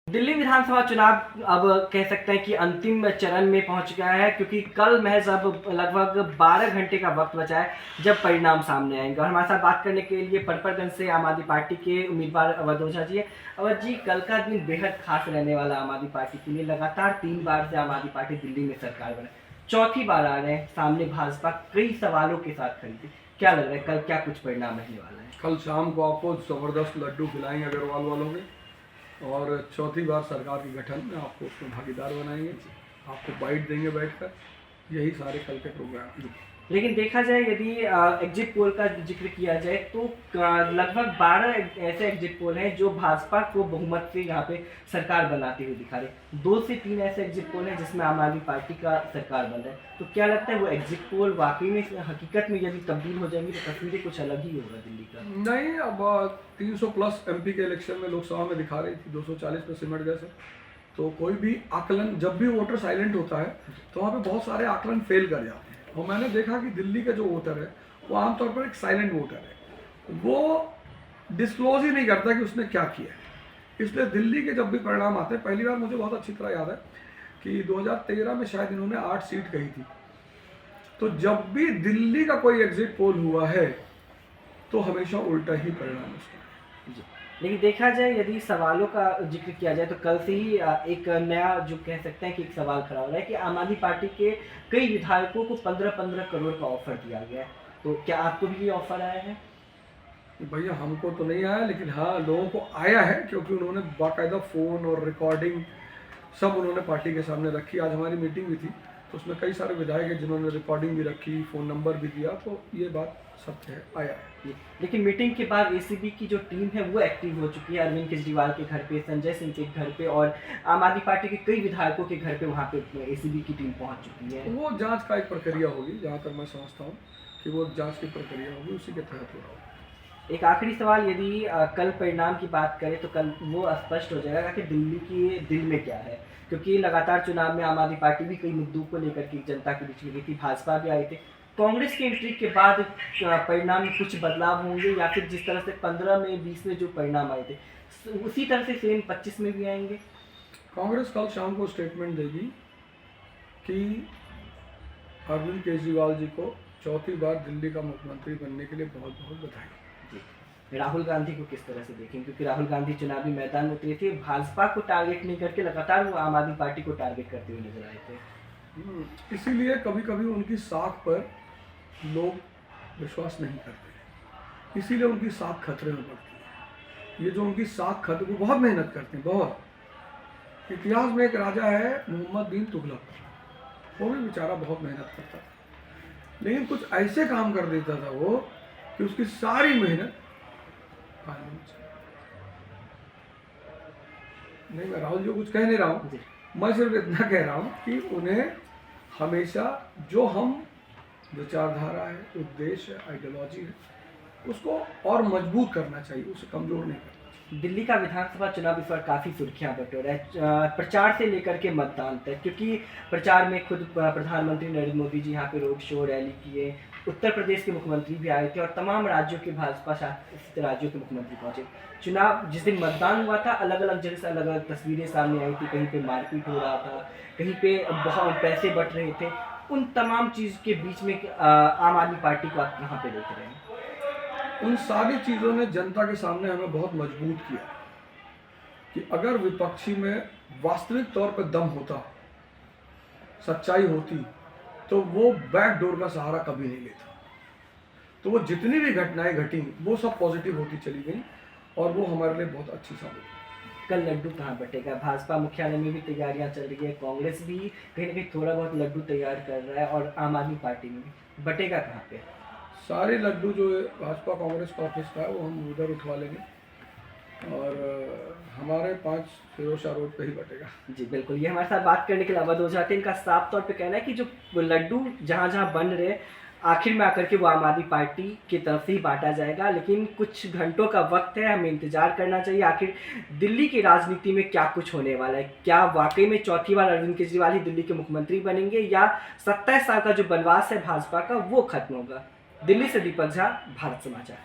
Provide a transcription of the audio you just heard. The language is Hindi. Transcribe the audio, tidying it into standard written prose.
दिल्ली विधानसभा चुनाव अब कह सकते हैं कि अंतिम चरण में पहुंच गया है, क्योंकि कल महज अब लगभग 12 घंटे का वक्त बचा है जब परिणाम सामने आएंगे। और हमारे साथ बात करने के लिए पटपरगंज से आम आदमी पार्टी के उम्मीदवार अवध ओझा जी है। अवध जी, कल का दिन बेहद खास रहने वाला आम आदमी पार्टी के लिए। लगातार 3 बार से आम आदमी पार्टी दिल्ली में सरकार बने, चौथी बार आ रहे हैं सामने भाजपा कई सवालों के साथ खड़ी थी। क्या लग रहा है कल क्या कुछ परिणाम रहने वाला है? कल शाम को आपको ज़बरदस्त लड्डू खिलाएंगे अग्रवाल वालों के, और चौथी बार सरकार के गठन में आपको उसमें भागीदार बनाएंगे, आपको बाइट देंगे बैठकर। यही सारे कल के प्रोग्राम हैं। लेकिन देखा जाए यदि एग्जिट पोल का जिक्र किया जाए तो लगभग 12 ऐसे एग्जिट पोल हैं जो भाजपा को बहुमत से यहाँ पे सरकार बनाते हुए दिखा रहे। 2 से 3 ऐसे एग्जिट पोल हैं जिसमें आम आदमी पार्टी का सरकार बन रहा है। तो क्या लगता है वो एग्जिट पोल वाकई में हकीकत में यदि तब्दील हो जाएंगी तो तस्वीरें कुछ अलग ही होगा दिल्ली का? नहीं, अब 300 प्लस एमपी के इलेक्शन में लोकसभा में दिखा रही थी, 240 पे सिमट गए थे। तो कोई भी आकलन, जब भी वोटर साइलेंट होता है तो वहाँ पे बहुत सारे आकलन फेल कर जाते हैं। और मैंने देखा कि दिल्ली का जो वोटर है वो आमतौर पर एक साइलेंट वोटर है, वो डिस्क्लोज ही नहीं करता कि उसने क्या किया है। इसलिए दिल्ली के जब भी परिणाम आते हैं, पहली बार मुझे बहुत अच्छी तरह याद है कि 2013 में शायद इन्होंने 8 सीट कही थी। तो जब भी दिल्ली का कोई एग्जिट पोल हुआ है तो हमेशा उल्टा ही परिणाम उसका है। लेकिन देखा जाए यदि सवालों का जिक्र किया जाए तो कल से ही एक नया जो कह सकते हैं कि एक सवाल खड़ा हो रहा है कि आम आदमी पार्टी के कई विधायकों को 15-15 करोड़ का ऑफर दिया गया है। तो क्या आपको भी ये ऑफर आया है? भैया, हमको तो नहीं आया, लेकिन हाँ लोगों को आया है, क्योंकि उन्होंने बाकायदा फ़ोन और रिकॉर्डिंग सब उन्होंने पार्टी के सामने रखी। आज हमारी मीटिंग भी थी तो उसमें कई सारे विधायक हैं जिन्होंने रिकॉर्डिंग भी रखी, फ़ोन नंबर भी दिया। तो ये बात सत्य है, आया है। लेकिन मीटिंग के बाद एसीबी की जो टीम है वो एक्टिव हो चुकी है। अरविंद केजरीवाल के घर पे, संजय सिंह के घर पे और आम आदमी पार्टी के कई विधायकों के घर पे वहाँ पे एसीबी की टीम पहुँच चुकी है। वो जांच का एक प्रक्रिया होगी, जहाँ तक मैं समझता हूँ कि वो जांच की प्रक्रिया होगी, उसी के तहत हो रहा होगा। एक आखिरी सवाल, यदि कल परिणाम की बात करें तो कल वो स्पष्ट हो जाएगा कि दिल्ली के दिल में क्या है, क्योंकि लगातार चुनाव में आम आदमी पार्टी भी कई मुद्दों को लेकर के जनता के बीच में गई थी, भाजपा भी आए थे। कांग्रेस की एंट्री के बाद परिणाम में कुछ बदलाव होंगे या फिर जिस तरह से 15 में 20 में जो परिणाम आए थे उसी तरह से सेम 25 में भी आएंगे? कांग्रेस कल शाम को स्टेटमेंट देगी कि अरविंद केजरीवाल जी को चौथी बार दिल्ली का मुख्यमंत्री बनने के लिए बहुत बहुत बधाई। राहुल गांधी को किस तरह से देखें, क्योंकि राहुल गांधी चुनावी मैदान में उतरे थे, भाजपा को टारगेट नहीं करके लगातार वो आम आदमी पार्टी को टारगेट करते हुए नजर आए थे। इसीलिए कभी कभी उनकी साख पर लोग विश्वास नहीं करते, इसीलिए उनकी साख खतरे में पड़ती है। ये जो उनकी साख खतरे, वो बहुत मेहनत करते हैं, बहुत। इतिहास में एक राजा है मोहम्मद बिन तुगलक, वो भी बेचारा बहुत मेहनत करता था, लेकिन कुछ ऐसे काम कर देता था वो कि उसकी सारी मेहनत नहीं। मैं राहुल जी को कुछ कह नहीं रहा हूँ, मैं सिर्फ इतना कह रहा हूँ कि उन्हें हमेशा जो हम विचारधारा है, उद्देश्य है, आइडियोलॉजी है, उसको और मजबूत करना चाहिए, उसे कमजोर नहीं करना चाहिए। दिल्ली का विधानसभा चुनाव इस बार काफ़ी सुर्खियां बटोरा है, प्रचार से लेकर के मतदान तक, क्योंकि प्रचार में खुद प्रधानमंत्री नरेंद्र मोदी जी यहाँ पे रोड शो रैली किए, उत्तर प्रदेश के मुख्यमंत्री भी आए थे और तमाम राज्यों के भाजपा शासित राज्यों के मुख्यमंत्री पहुंचे। चुनाव जिस दिन मतदान हुआ था अलग अलग जगह से अलग अलग तस्वीरें सामने आई थी, कहीं पे मारपीट हो रहा था, कहीं पे बहुत पैसे बट रहे थे। उन तमाम चीज़ के बीच में आम आदमी पार्टी को आप कहाँ पे देख रहे हैं? उन सारी चीज़ों ने जनता के सामने हमें बहुत मजबूत किया कि अगर विपक्षी में वास्तविक तौर पर दम होता, सच्चाई होती, तो वो बैक डोर का सहारा कभी नहीं लेता। तो वो जितनी भी घटनाएं घटी वो सब पॉजिटिव होती चली गई और वो हमारे लिए बहुत अच्छी साबित हुई। कल लड्डू कहाँ बटेगा? भाजपा मुख्यालय में भी तैयारियां चल रही है, कांग्रेस भी कहीं ना कहीं थोड़ा बहुत लड्डू तैयार कर रहा है और आम आदमी पार्टी में भी बटेगा कहाँ पे? सारे लड्डू जो भाजपा कांग्रेस का ऑफिस का है वो हम उधर उठवा लेंगे और हमारे 5 फिरोज रोड पे ही बटेगा। जी बिल्कुल, ये हमारे साथ बात करने के लिए अवध ओझा थे। इनका साफ तौर पे कहना है कि जो लड्डू जहाँ जहाँ बन रहे आखिर में आकर के वो आम आदमी पार्टी की तरफ से ही बांटा जाएगा, लेकिन कुछ घंटों का वक्त है, हमें इंतजार करना चाहिए आखिर दिल्ली की राजनीति में क्या कुछ होने वाला है। क्या वाकई में चौथी बार अरविंद केजरीवाल ही दिल्ली के मुख्यमंत्री बनेंगे या 27 साल का जो बनवास है भाजपा का वो खत्म होगा? दिल्ली से दीपक झा, भारत समाचार।